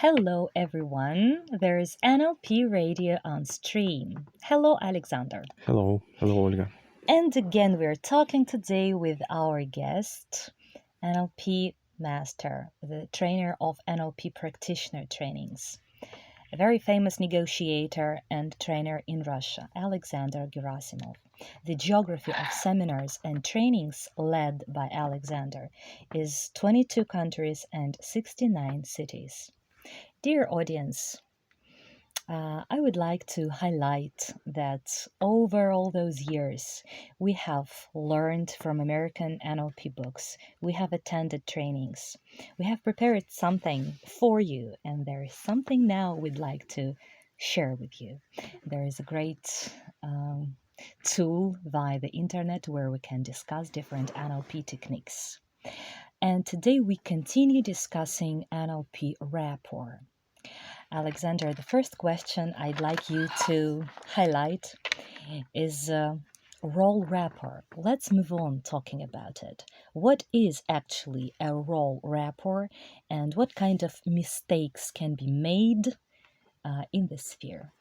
Hello, everyone. There's NLP Radio on stream. Hello, Alexander. Hello, Olga. And again, we're talking today with our guest, NLP Master, the trainer of NLP practitioner trainings, a very famous negotiator and trainer in Russia, Alexander Gerasimov. The geography of seminars and trainings led by Alexander is 22 countries and 69 cities. Dear audience, I would like to highlight that over all those years, we have learned from American NLP books, we have attended trainings, we have prepared something for you, and there is something now we'd like to share with you. There is a great tool via the internet where we can discuss different NLP techniques. And today we continue discussing NLP rapport. Alexander, the first question I'd like you to highlight is role rapport. Let's move on talking about it. What is actually a role rapport and what kind of mistakes can be made in this sphere?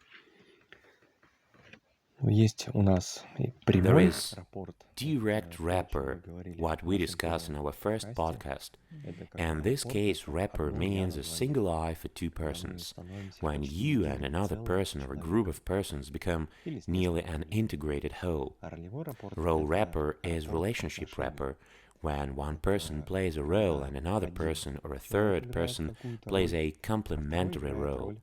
Есть у нас и There прямой is рапорт. direct rapport, what we discussed in our first podcast. In this case, rapport means a single eye for two persons. When you and another person or a group of persons become nearly an integrated whole. Role rapport is relationship rapport, when one person plays a role and another person or a third person plays a complementary role.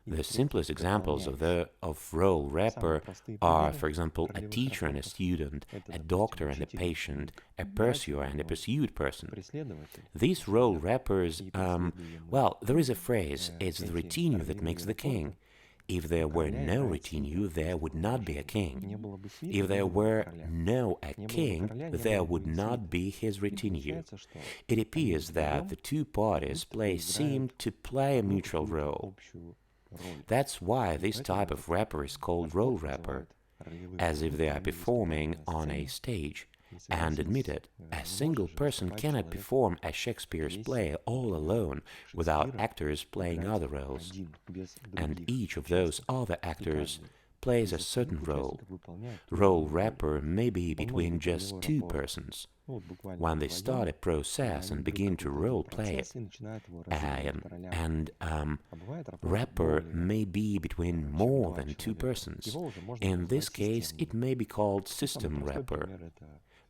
The simplest examples of role rapport are, for example, a teacher and a student, a doctor and a patient, a pursuer and a pursued person. These role rappers, there is a phrase, it's the retinue that makes the king. If there were no retinue, there would not be a king. If there were no a king, there would not be his retinue. It appears that the two parties seem to play a mutual role. That's why this type of rapper is called role rapper, as if they are performing on a stage. And admit it, a single person cannot perform a Shakespeare's play all alone without actors playing other roles. And each of those other actors plays a certain role. Role rapper may be between just two persons. When they start a process and begin to role play it, rapper may be between more than two persons. In this case, it may be called system rapper.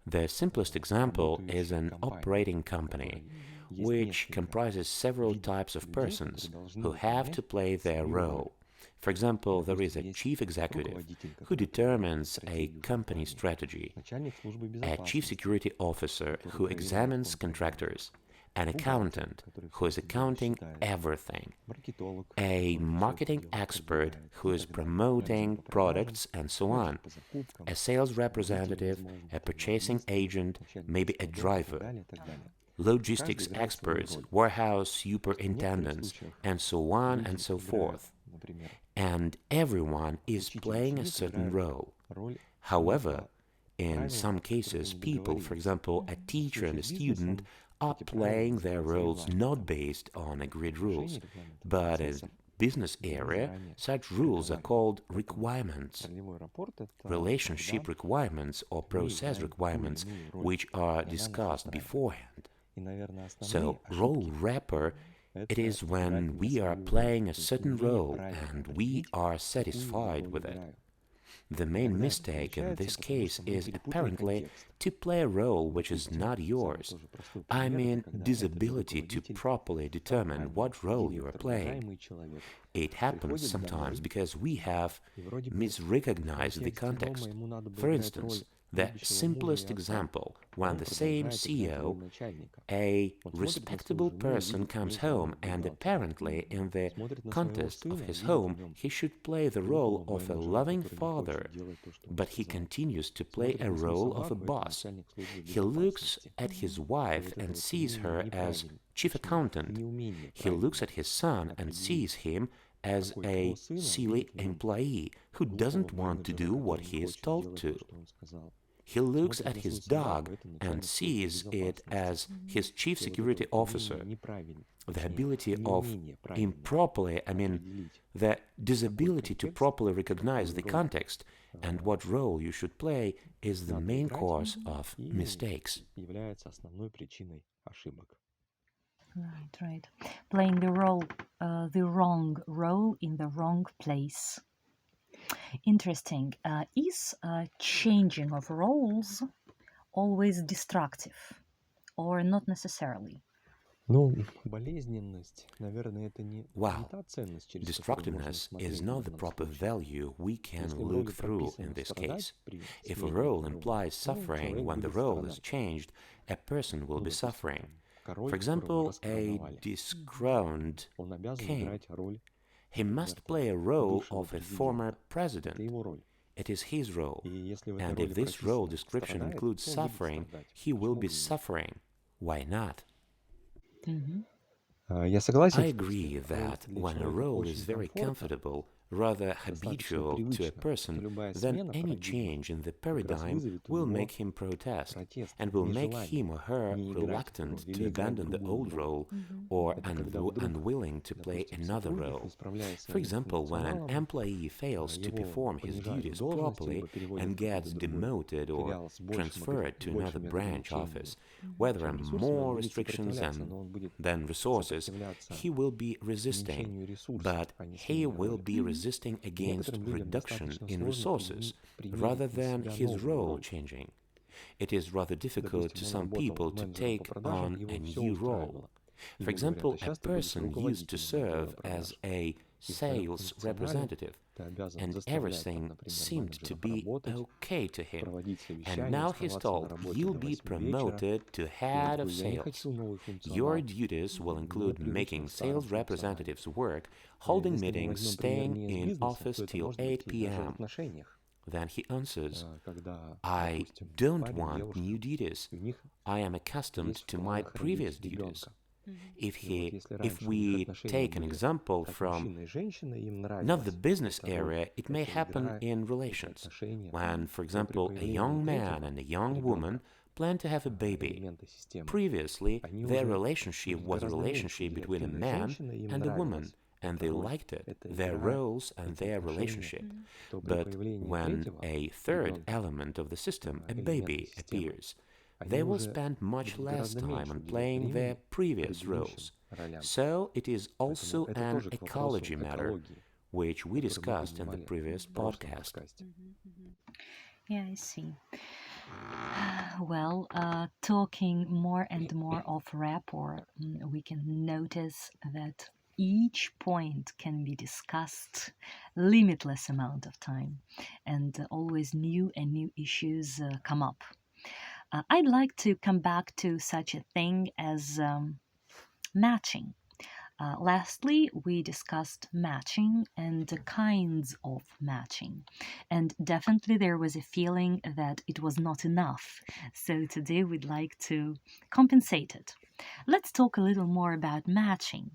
The simplest example is an operating company, which comprises several types of persons who have to play their role. For example, there is a chief executive who determines a company strategy, a chief security officer who examines contractors, an accountant who is accounting everything, a marketing expert who is promoting products and so on, a sales representative, a purchasing agent, maybe a driver, logistics experts, warehouse superintendents, and so on and so forth. And everyone is playing a certain role. However, in some cases, people, for example, a teacher and a student, are playing their roles not based on agreed rules, but in business area, such rules are called requirements, relationship requirements or process requirements, which are discussed beforehand. So, role rapper, it is when we are playing a certain role and we are satisfied with it. The main mistake in this case is apparently to play a role which is not yours. I mean, disability to properly determine what role you are playing. It happens sometimes because we have misrecognized the context. For instance, the simplest example, when the same CEO, a respectable person, comes home and apparently in the context of his home he should play the role of a loving father, but he continues to play a role of a boss. He looks at his wife and sees her as chief accountant. He looks at his son and sees him as a silly employee who doesn't want to do what he is told to. He looks at his dog and sees it as his chief security officer. The ability of improperly, the disability to properly recognize the context and what role you should play is the main cause of mistakes. Right. Playing the wrong role in the wrong place. Interesting. Is changing of roles always destructive, or not necessarily? Wow, destructiveness is not the proper value we can look through in this case. If a role implies suffering when the role is changed, a person will be suffering. For example, a discrowned king. He must play a role of a former president. It is his role. And if this role description includes suffering, he will be suffering. Why not? I agree that when a role is very comfortable, rather habitual to a person, then any change in the paradigm will make him protest and will make him or her reluctant to abandon the old role or unwilling to play another role. For example, when an employee fails to perform his duties properly and gets demoted or transferred to another branch office, where there are more restrictions than resources, he will be resisting, but he will be resisting against reduction in resources rather than his role changing. It is rather difficult to some people to take on a new role. For example, a person used to serve as a sales representative, and everything seemed to be okay to him. And now he's told, you'll be promoted to head of sales. Your duties will include making sales representatives work, holding meetings, staying in office till 8 p.m. Then he answers, I don't want new duties. I am accustomed to my previous duties. If we take an example from not the business area, it may happen in relations. When, for example, a young man and a young woman plan to have a baby. Previously, their relationship was a relationship between a man and a woman, and they liked it, their roles and their relationship. But when a third element of the system, a baby, appears, they will spend much less time on playing their previous roles. So it is also an ecology matter, which we discussed in the previous podcast. Yeah, I see. Well, talking more and more of rapport, we can notice that each point can be discussed limitless amount of time, and always new and new issues come up. I'd like to come back to such a thing as matching. Lastly, we discussed matching and the kinds of matching. And definitely there was a feeling that it was not enough. So today we'd like to compensate it. Let's talk a little more about matching.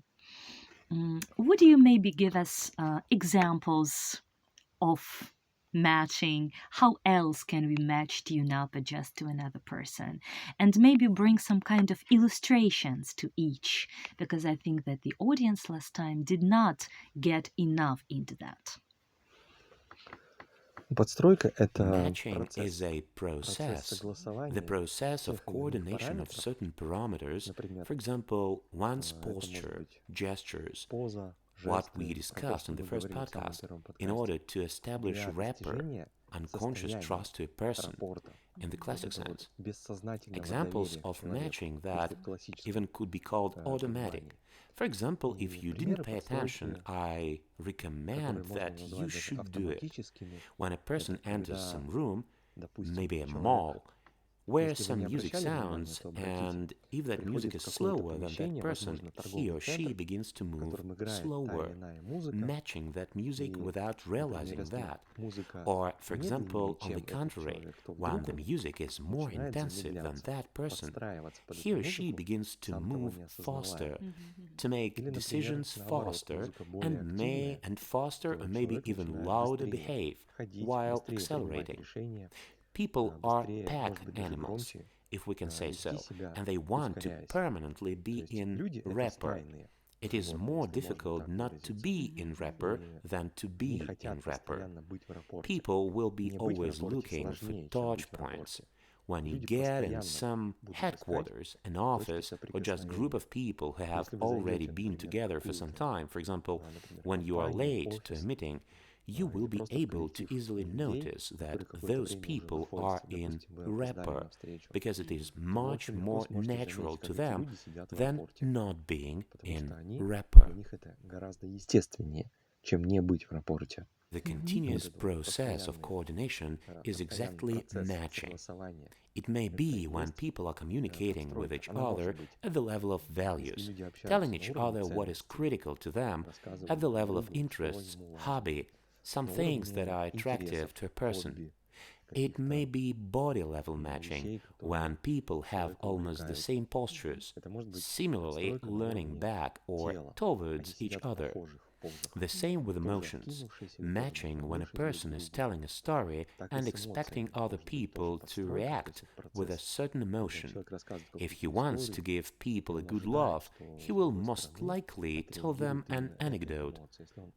Would you maybe give us examples of matching? How else can we match tune up adjust to another person, and maybe bring some kind of illustrations to each, because I think that the audience last time did not get enough into that. Matching is a process, the process of coordination of certain parameters, for example, one's posture, gestures, what we discussed in the first podcast, in order to establish rapport, unconscious trust to a person, in the classic sense. Examples of matching that even could be called automatic. For example, if you didn't pay attention, I recommend that you should do it. When a person enters some room, maybe a mall, where some music sounds, and if that music is slower than that person, he or she begins to move slower, matching that music without realizing that. Or, for example, on the contrary, when the music is more intensive than that person, he or she begins to move faster, to make decisions faster, and faster or maybe even louder behave, while accelerating. People are pack animals, if we can say so, and they want to permanently be in rapport. It is more difficult not to be in rapport than to be in rapport. People will be always looking for touch points. When you get in some headquarters, an office, or just group of people who have already been together for some time, for example, when you are late to a meeting, you will be able to easily notice that those people are in rapport, because it is much more natural to them than not being in rapport. The continuous process of coordination is exactly matching. It may be when people are communicating with each other at the level of values, telling each other what is critical to them at the level of interests, hobby, some things that are attractive to a person. It may be body level matching, when people have almost the same postures, similarly leaning back or towards each other. The same with emotions, matching when a person is telling a story and expecting other people to react with a certain emotion. If he wants to give people a good laugh, he will most likely tell them an anecdote.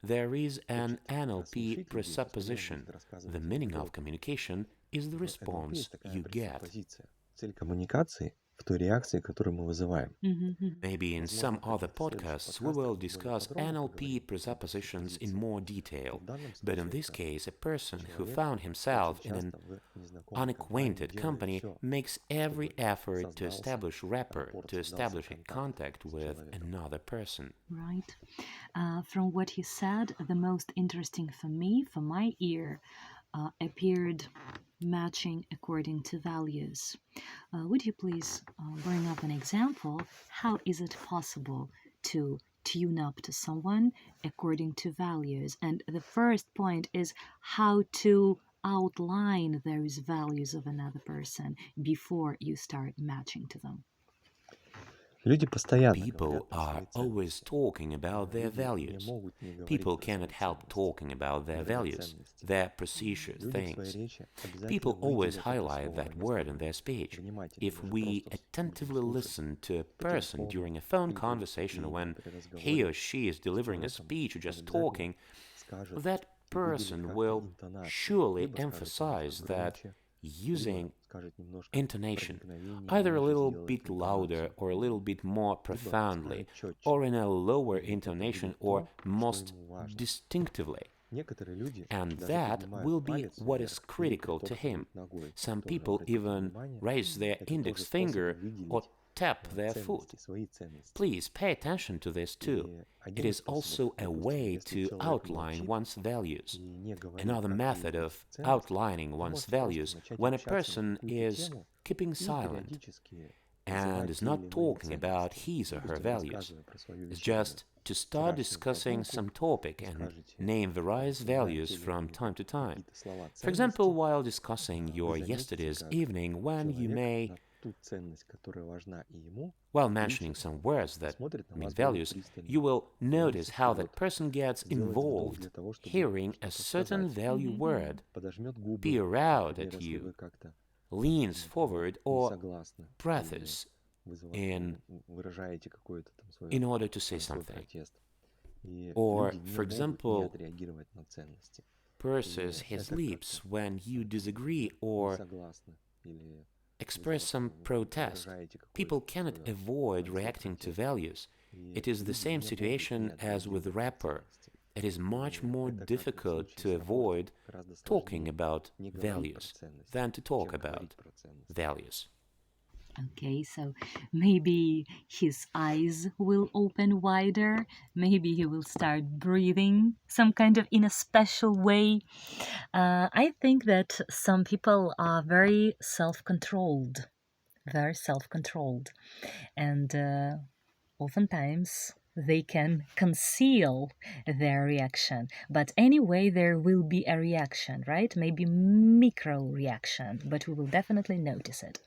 There is an NLP presupposition. The meaning of communication is the response you get. Maybe in some other podcasts we will discuss NLP presuppositions in more detail, but in this case a person who found himself in an unacquainted company makes every effort to establish rapport, to establish a contact with another person. Right. From what he said, the most interesting for me, for my ear, appeared matching according to values. Would you please bring up an example? How is it possible to tune up to someone according to values? And the first point is how to outline those values of another person before you start matching to them. People are always talking about their values. People cannot help talking about their values, their precious things. People always highlight that word in their speech. If we attentively listen to a person during a phone conversation when he or she is delivering a speech or just talking, that person will surely emphasize that using intonation, either a little bit louder or a little bit more profoundly, or in a lower intonation or most distinctively. And that will be what is critical to him. Some people even raise their index finger or tap their foot. Please pay attention to this too. It is also a way to outline one's values. Another method of outlining one's values when a person is keeping silent and is not talking about his or her values is just to start discussing some topic and name various values from time to time. For example, while discussing your yesterday's evening, when you may, while mentioning some words that mean values, you will notice how that person gets involved hearing a certain value word, peer out at you, leans forward, or breathes in order to say something. Or, for example, purses his lips when you disagree or express some protest. People cannot avoid reacting to values. It is the same situation as with rapport. It is much more difficult to avoid talking about values than to talk about values. Okay, so maybe his eyes will open wider, maybe he will start breathing some kind of in a special way. I think that some people are very self-controlled, and oftentimes they can conceal their reaction, but anyway there will be a reaction, right? Maybe micro reaction, but we will definitely notice it.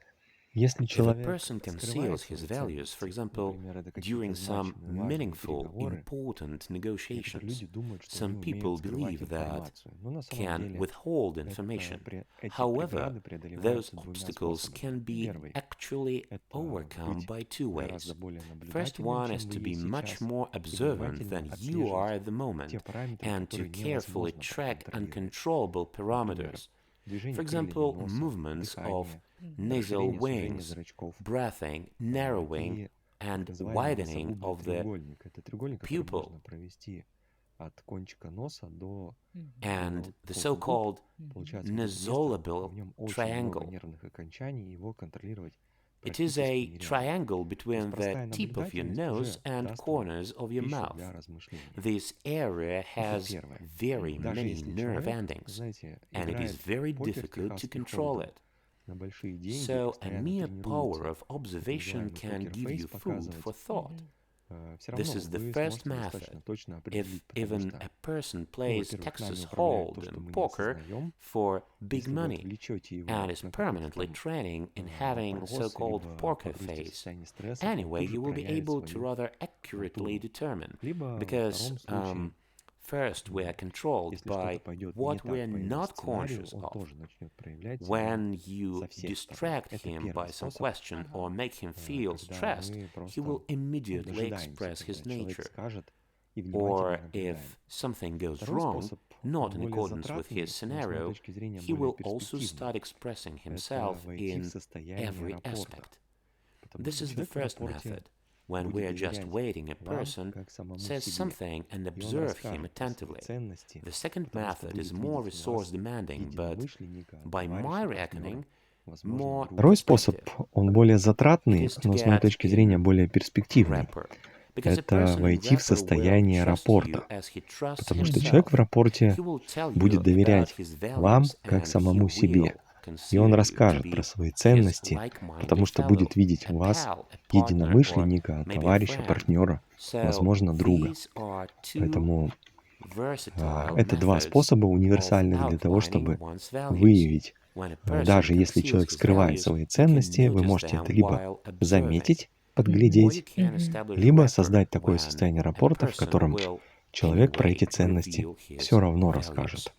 Если If a человек person conceals скрывает his свои values, for ценности, example, например, это during какие-то some значимые, важные meaningful, переговоры, important некоторые negotiations, люди думают, что они some умеют people скрывать believe that информацию. Но на самом can деле withhold information. эти However, преграды those преодолеваются двумя obstacles способами. can be Первый– actually это overcome быть by two гораздо ways. более First наблюдательным, one is чем вы to be есть much сейчас, more и observant внимательно than you are отслеживать at the те moment, параметры, and to которые carefully невозможно track проконтролировать. uncontrollable Например, parameters. For движение крыльями example, носа, movements of дыхание, nasal расширение, сужение wings, зрачков breathing, а, narrowing, и так and называемый widening носогубный of the треугольник. Это треугольник, который pupil, можно провести от кончика носа до and the уголка губ. so-called Получается вот это место, в nasolabial нем очень много triangle. нервных окончаний, его контролировать It is практически a нереально. triangle То есть between the простая tip of your наблюдательность nose уже and даст вам corners of your пищу mouth. для размышлений. This area Это has первое. very Даже many если nerve человек, endings, знаете, and it is играет very в покер difficult to техасский control холд'ем it. на большие деньги, So, a постоянно mere power тренируется of так observation называемый can give покер-фейс you food for показывать, thought. все This равно is the вы first сможете достаточно method. точно If определить, потому even что, a person ну, plays во-первых, нами Texas управляет то, Hold что in мы не poker осознаем. for big Если вы money отвлечете его and is на какой-то permanently там training in having вопрос, so-called либо poker погрузите в face, состояние стресса, то он anyway, тут же you will be проявит able to свою rather accurately натуру. determine. Либо во Because втором случае, first we are controlled если что-то by пойдет не what we так are по его not сценарию, conscious он of. тоже начнет проявлять себя When you со всех сторон. distract Это him первый by some способ, question or make him feel когда stressed, мы he просто will immediately дожидаемся, express his когда человек nature. скажет, и внимательно Or наблюдаем. if something goes Второй wrong, способ, not он in более accordance with his затратный, но с моей scenario, точки зрения he более will also перспективный. start expressing Это himself войти в in состояние every рапорта. aspect. Потому This что is the человек в first рапорте method. When we будет are just доверять waiting, a вам person как самому says себе. something and И он observe him расскажет про свои attentively. ценности, The second потому что method is будет more видеть в resource вас demanding, but единомышленника, by my товарища, партнера, reckoning, возможно, more друга. Второй способ, он более затратный, It is to но с моей get точки зрения in более перспективный. rapport. Because a Это person in войти в rapport will состояние trust you рапорта. as he trusts Потому что человек в himself. рапорте He will tell you будет about доверять his вам values как and he самому себе. will И он consider you to расскажет про be свои his ценности, like-minded потому что fellow, будет видеть a в вас pal, a partner, or единомышленника, maybe a товарища, friend. партнера, So возможно, друга. these are two Поэтому versatile это два methods способа of универсальных для того, outlining чтобы one's values. выявить, When a person даже если conceals человек his скрывает values, свои you can ценности, вы notice можете them это либо while observing, заметить, or подглядеть, you can establish либо rapport создать такое when состояние a рапорта, в person котором will человек про эти anyway ценности reveal his все равно values. расскажет.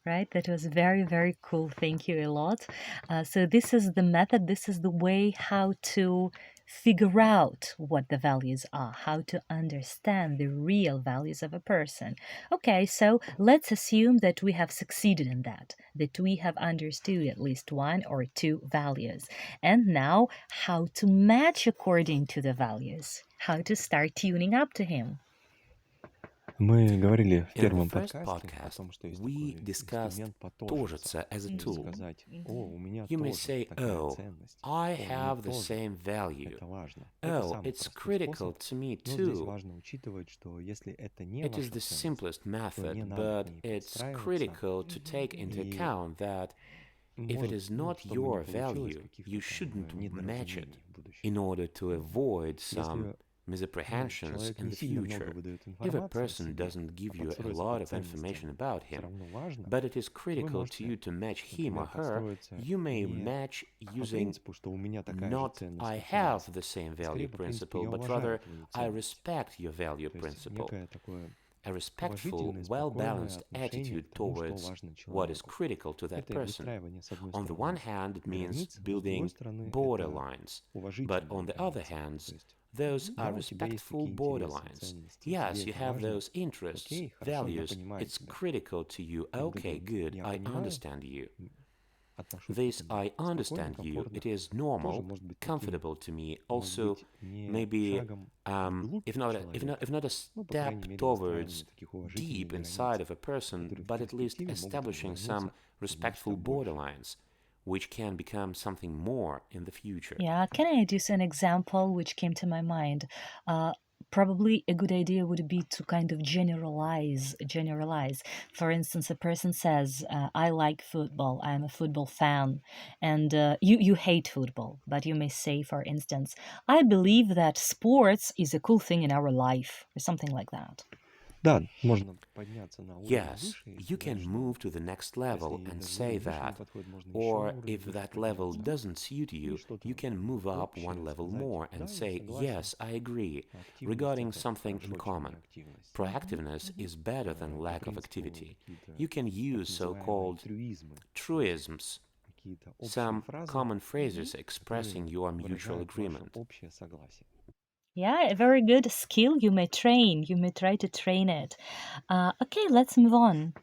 Right, that was very, very cool. Thank you a lot. So this is the method, this is the way how to figure out what the values are, how to understand the real values of a person. Okay, so let's assume that we have succeeded in that we have understood at least one or two values. And now how to match according to the values, how to start tuning up to him. Мы говорили в In the первом first подкасте о podcast, том, что есть we такой discussed инструмент tojиться потожиться. as a То есть tool. сказать, о, у меня You may тоже say, такая oh, ценность. I О, мне have the тоже. same value. Это важно. Это Oh, самый it's простой critical способ. to me Но здесь too. важно учитывать, что если это не It is ваша the ценность, simplest то не method, надо but к ней it's подстраиваться. critical to take into И account that if it может, is not чтобы не your получилось value, каких-то you там shouldn't match it недоразумений в будущем. in order to avoid some Если misapprehensions человек in не the сильно много future. выдает If a информации о person себе, doesn't give а you a подстроиться lot под of information ценности about все him, равно важно, but it is вы critical to you можете, to match him or например, her, подстроиться you may не match по using принципу, что у меня такая же not ценность, I как у вас, have the same а value скорее по принципу principle, я but уважаю rather твою I ценность. respect your value То есть principle. некое такое A respectful, уважительное, спокойное well-balanced отношение attitude к тому, что towards важно what is человеку. critical to that Это person. выстраивание, с одной On the one стороны, hand, it means границ, но с building другой стороны, borderlines, это but on уважительные the other границы. hand, То есть, those да, are у тебя есть respectful такие интересы, borderlines. ценности, Yes, тебе you это have важно. those interests, Окей, хорошо, я values, понимаю it's тебя. critical to you. И вот Okay, это good, я I понимаю, understand you. отношусь к This этому I спокойно, understand you. комфортно, It is тоже normal, может быть таким, comfortable to me. может Also, быть не maybe шагом вглубь if not человека, a ну, по крайней step мере, towards выстраивание таких уважительных deep границ, inside of a person, которые в but at least перспективе могут establishing some развернуться в respectful нечто большее. borderlines, which can become something more in the future. Yeah, can I use an example which came to my mind? Probably a good idea would be to kind of generalize. For instance, a person says, I like football, I'm a football fan, and you hate football, but you may say, for instance, I believe that sports is a cool thing in our life, or something like that. Yes, you can move to the next level and say that, or if that level doesn't suit you, you can move up one level more and say, yes, I agree, regarding something in common. Proactiveness is better than lack of activity. You can use so-called truisms, some common phrases expressing your mutual agreement. Yeah, a very good skill you may train. You may try to train it. Okay, let's move on.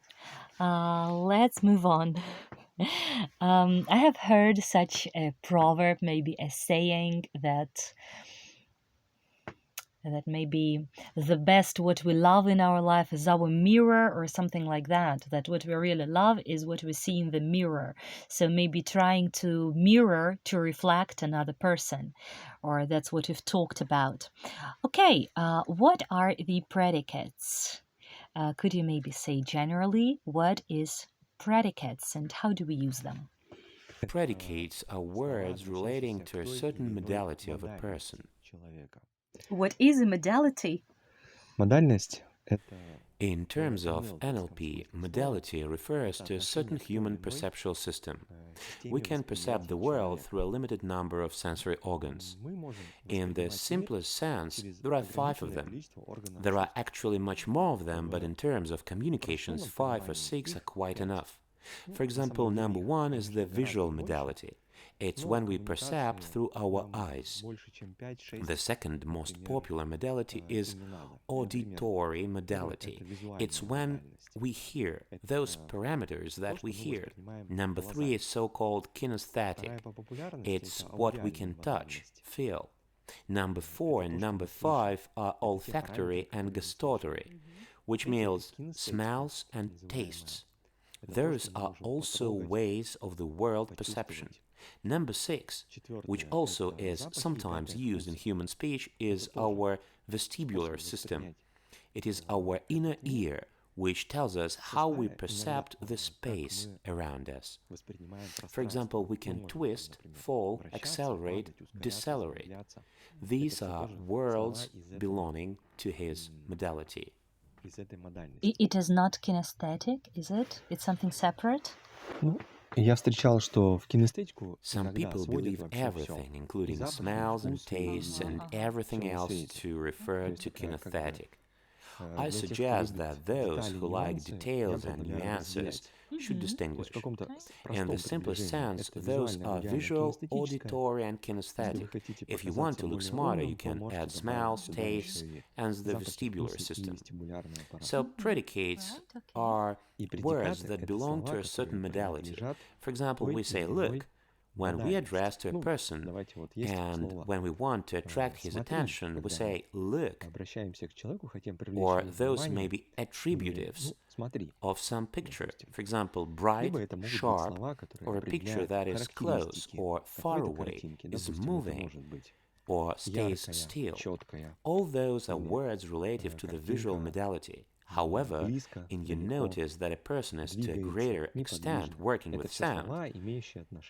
Let's move on. I have heard such a proverb, maybe a saying that maybe the best what we love in our life is our mirror or something like that, that what we really love is what we see in the mirror. So maybe trying to mirror to reflect another person, or that's what we've talked about. Okay, what are the predicates? Could you maybe say generally what is predicates and how do we use them? Predicates are words relating to a certain modality of a person. What is a modality? In terms of NLP, modality refers to a certain human perceptual system. We can perceive the world through a limited number of sensory organs. In the simplest sense, there are 5 of them. There are actually much more of them, but in terms of communications, 5 or 6 are quite enough. For example, number 1 is the visual modality. It's when we perceive through our eyes. The second most popular modality is auditory modality. It's when we hear, those parameters that we hear. Number 3 is so-called kinesthetic. It's what we can touch, feel. Number 4 and number 5 are olfactory and gustatory, which means smells and tastes. Those are also ways of the world perception. Number 6, which also is sometimes used in human speech, is our vestibular system. It is our inner ear, which tells us how we perceive the space around us. For example, we can twist, fall, accelerate, decelerate. These are worlds belonging to his modality. It is not kinesthetic, is it? It's something separate? Some people believe everything, including smells and tastes and everything else, to refer to kinesthetic. I suggest that those who like details and nuances should distinguish. In the simplest sense, those are visual, auditory, and kinesthetic. If you want to look smarter, you can add smells, tastes, and the vestibular system. So predicates are words that belong to a certain modality. For example, we say look when we address to a person, and when we want to attract his attention, we say look, or those may be attributives of some picture. For example, bright, sharp, or a picture that is close or far away, is moving, or stays still. All those are words relative to the visual modality. However, in you notice that a person is to a greater extent working with sound.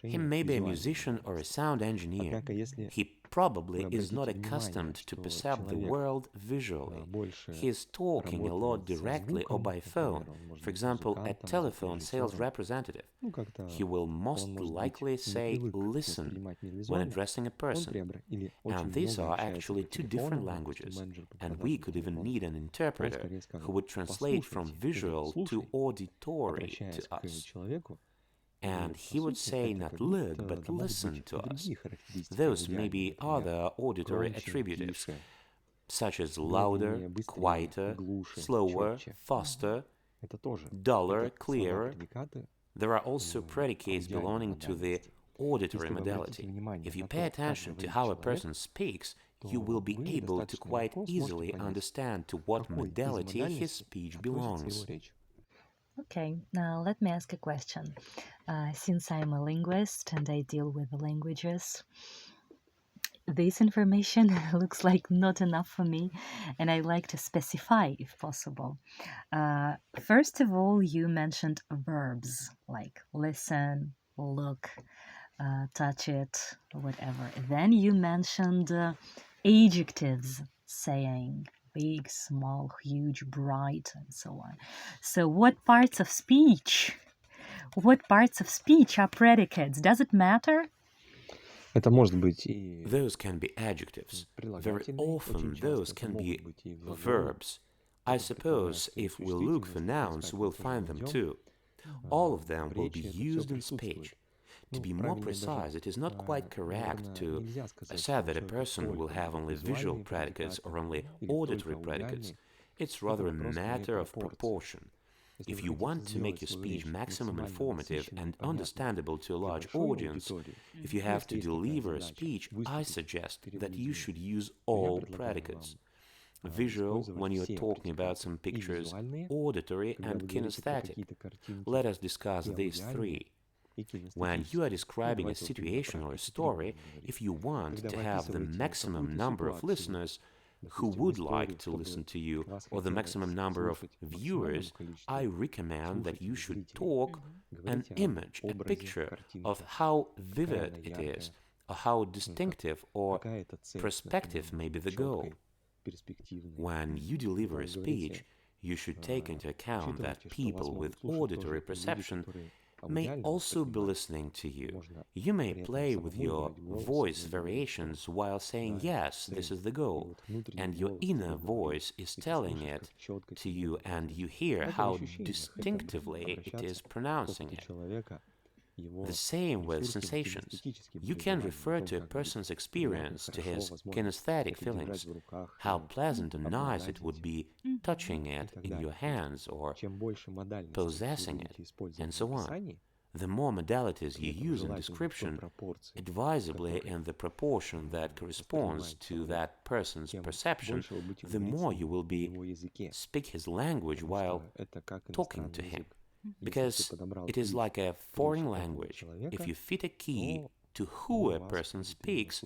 He may be a musician or a sound engineer. He probably is not accustomed to perceive the world visually. He is talking a lot directly or by phone. For example, a telephone sales representative. He will most likely say listen when addressing a person. And these are actually 2 different languages, and we could even need an interpreter who would translate from visual to auditory to us. And he would say not look, but listen to us. Those may be other auditory attributives, such as louder, quieter, slower, faster, duller, clearer. There are also predicates belonging to the auditory modality. If you pay attention to how a person speaks, you will be able to quite easily understand to what modality his speech belongs. Okay, now let me ask a question. Since I'm a linguist and I deal with languages, this information looks like not enough for me, and I like to specify if possible. First of all, you mentioned verbs like listen, look, touch it, whatever. Then you mentioned adjectives saying big, small, huge, bright, and so on. So what parts of speech? What parts of speech are predicates? Does it matter? Это может быть и Those can be adjectives. Very often those can be verbs. I suppose if we look for nouns, we'll find them too. All of them will be used in speech. To be more precise, it is not quite correct to say that a person will have only visual predicates or only auditory predicates. It's rather a matter of proportion. If you want to make your speech maximum informative and understandable to a large audience, if you have to deliver a speech, I suggest that you should use all predicates. Visual, when you're talking about some pictures, auditory and kinesthetic. Let us discuss these three. When you are describing a situation or a story, if you want to have the maximum number of listeners who would like to listen to you, or the maximum number of viewers, I recommend that you should talk an image, a picture of how vivid it is, or how distinctive or perspective may be the goal. When you deliver a speech, you should take into account that people with auditory perception may also be listening to you. You may play with your voice variations while saying, yes, this is the goal, and your inner voice is telling it to you, and you hear how distinctively it is pronouncing it. The same with sensations. You can refer to a person's experience, to his kinesthetic feelings, how pleasant and nice it would be touching it in your hands or possessing it, and so on. The more modalities you use in description, advisably in the proportion that corresponds to that person's perception, the more you will speak his language while talking to him. Because it is like a foreign language. If you fit a key to who a person speaks,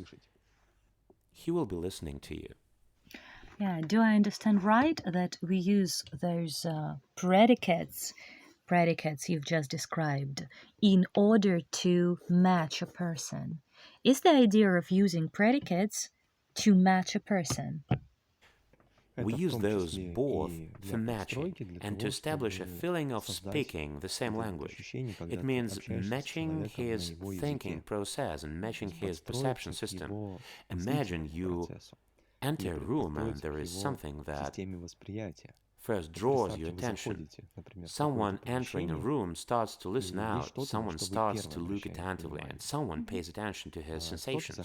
he will be listening to you. Yeah, do I understand right that we use those predicates you've just described in order to match a person? Is the idea of using predicates to match a person? We use those both for matching and to establish a feeling of speaking the same language. It means matching his thinking process and matching his perception system. Imagine you enter a room and there is something that first draws your attention. Someone entering a room starts to listen out, someone starts to look attentively, and someone pays attention to his sensations.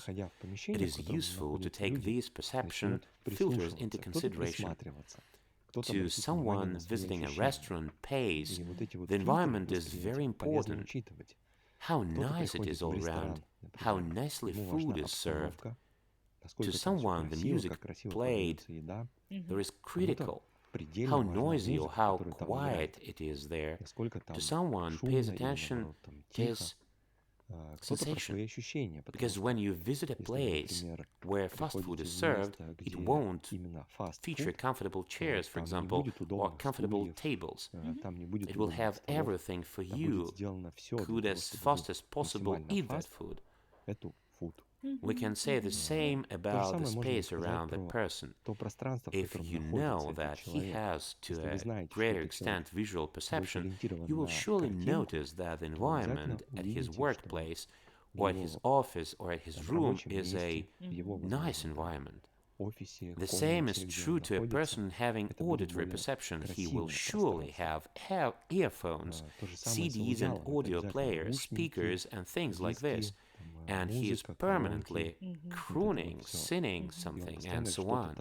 It is useful to take these perception filters into consideration. To someone visiting a restaurant pays, the environment is very important. How nice it is all around, how nicely food is served. To someone, the music played there is critical. How noisy or how quiet it is there. To someone, pays attention to his sensation. Because when you visit a place where fast food is served, it won't feature comfortable chairs, for example, or comfortable tables. It will have everything for you. Could as fast as possible eat that food. We can say the same about the space around the person. If you know that he has, to a greater extent, visual perception, you will surely notice that the environment at his workplace, or at his office, or at his room is a nice environment. The same is true to a person having auditory perception. He will surely have earphones, CDs and audio players, speakers, and things like this. And he is permanently crooning, singing something, and so on.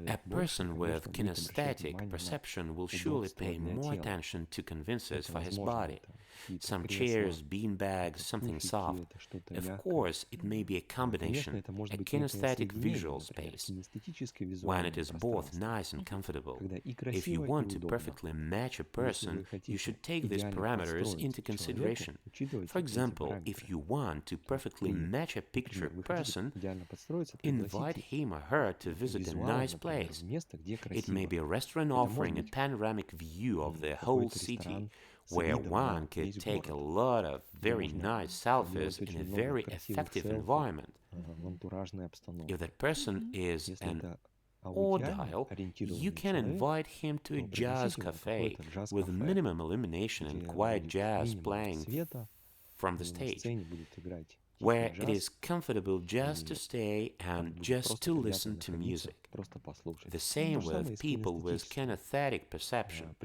A person with kinesthetic perception will surely pay more attention to convinces for his body. Some chairs, beanbags, something soft. Of course, it may be a combination, a kinesthetic visual space, when it is both nice and comfortable. If you want to perfectly match a person, you should take these parameters into consideration. For example, if you want to perfectly match a picture person, invite him or her to visit a nice place. It may be a restaurant offering a panoramic view of the whole city, where one could take a lot of very nice selfies in a very effective environment. If that person is an audile, you can invite him to a jazz cafe with minimum illumination and quiet jazz playing from the stage, where it is comfortable just to stay and just to listen to music. The same with people with kinesthetic perception.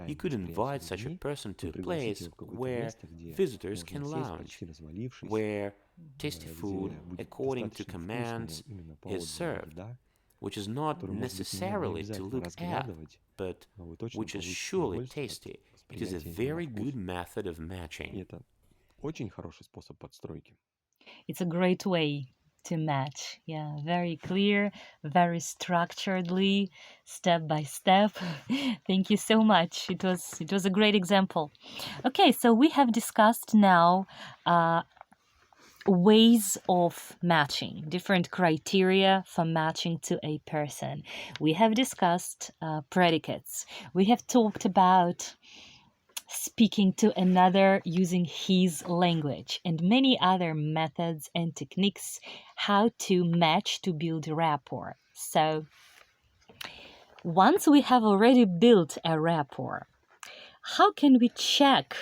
You could invite such a person to a place where visitors can lounge, where tasty food, according to commands, is served, which is not necessarily to look at, but which is surely tasty. It is a very good method of matching. It's a great way to match. Yeah, very clear, very structuredly, step by step. Thank you so much. It was a great example. Okay, so we have discussed now ways of matching, different criteria for matching to a person. We have discussed predicates. We have talked about speaking to another using his language, and many other methods and techniques how to match to build rapport. So once we have already built a rapport, how can we check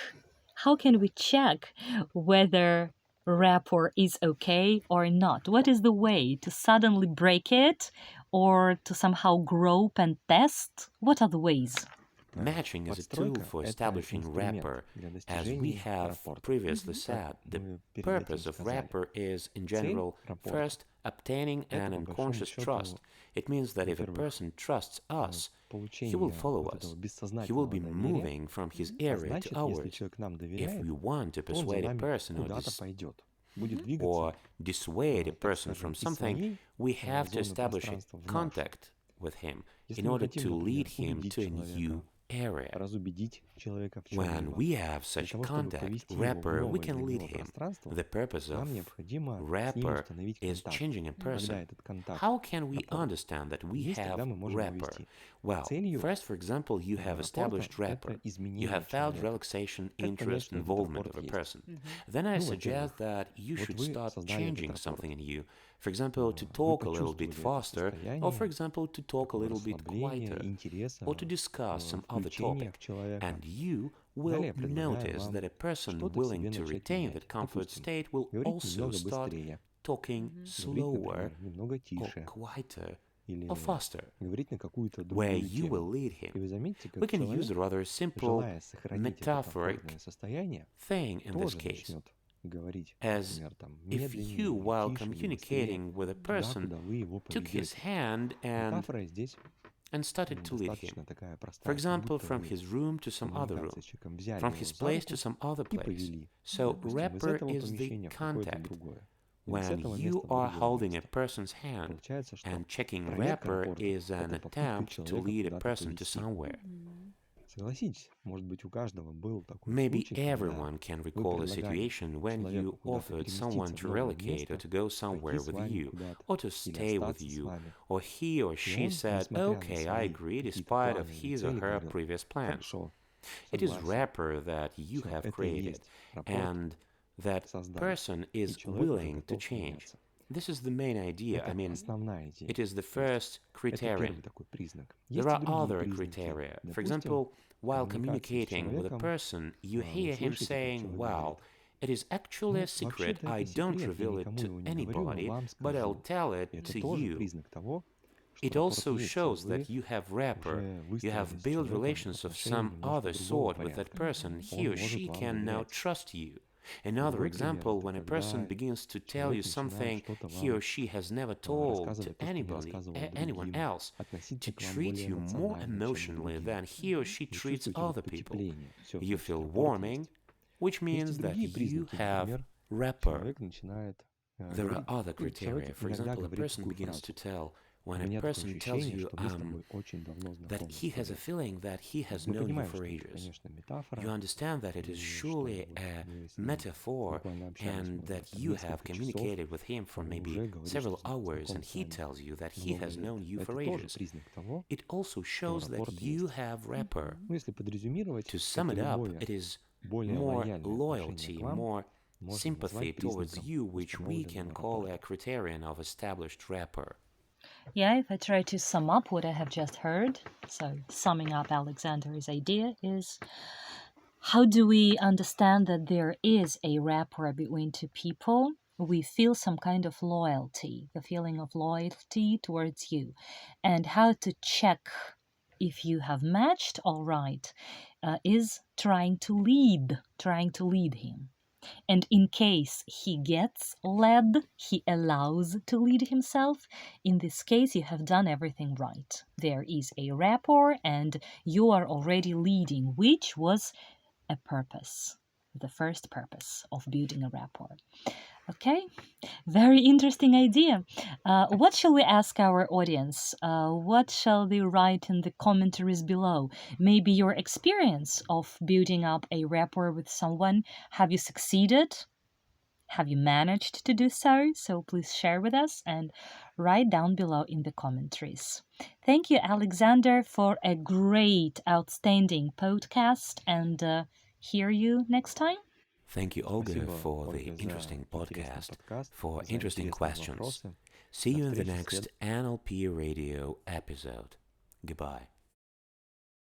whether rapport is okay or not? What is the way to suddenly break it or to somehow grope and test? What are the ways? Matching is a tool for establishing rapport. As we have previously said, the purpose of rapport is, in general, first, obtaining an unconscious trust. It means that if a person trusts us, he will follow us. He will be moving from his area to ours. If we want to persuade a person or dissuade a person from something, we have to establish contact with him in order to lead him to a new area. When we have such contact, rapport, we can lead him. The purpose of rapport is changing a person. How can we understand that we have rapport? Well, first, for example, you have established rapport. You have felt relaxation, interest, involvement of a person. Then I suggest that you should start changing something in you. For example, to talk a little bit faster, or for example, to talk a little bit quieter, or to discuss some other topic. And you will notice that a person willing to retain that comfort state will also start talking slower or quieter or faster, where you will lead him. We can use a rather simple metaphoric thing in this case, as if you, while communicating with a person, took his hand and started to lead him. For example, from his room to some other room, from his place to some other place. So rapport is the contact. When you are holding a person's hand, and checking rapport is an attempt to lead a person to somewhere. Maybe everyone can recall a situation when you offered someone to relocate or to go somewhere with you, or to stay with you, or he or she said, okay, I agree, despite of his or her previous plans. It is rapport that you have created, and that person is willing to change. This is the main idea. I mean, it is the first criterion. There are other criteria. For example, while communicating with a person, you hear him saying, wow, it is actually a secret, I don't reveal it to anybody, but I'll tell it to you. It also shows that you have rapport, you have built relations of some other sort with that person, he or she can now trust you. Another example, when a person begins to tell you something he or she has never told to anyone else, to treat you more emotionally than he or she treats other people. You feel warming, which means that you have rapport. There are other criteria. For example, a person begins to tell, when a person tells you that he has a feeling that he has known you for ages, you understand that it is surely a metaphor and that you have communicated with him for maybe several hours and he tells you that he has known you for ages. It also shows that you have rapport. To sum it up, it is more loyalty, more sympathy towards you, which we can call a criterion of established rapport. Yeah, if I try to sum up what I have just heard, so summing up Alexander's idea is, how do we understand that there is a rapport between two people? We feel some kind of loyalty, the feeling of loyalty towards you, and how to check if you have matched all right is trying to lead him. And in case he gets led, he allows to lead himself. In this case, you have done everything right. There is a rapport, and you are already leading, which was a purpose, the first purpose of building a rapport. Okay, very interesting idea. What shall we ask our audience? What shall they write in the commentaries below? Maybe your experience of building up a rapport with someone. Have you succeeded? Have you managed to do so? So please share with us and write down below in the commentaries. Thank you, Alexander, for a great, outstanding podcast, and hear you next time. Thank you, Olga, for the interesting podcast, for interesting questions. See you in the next NLP radio episode. Goodbye.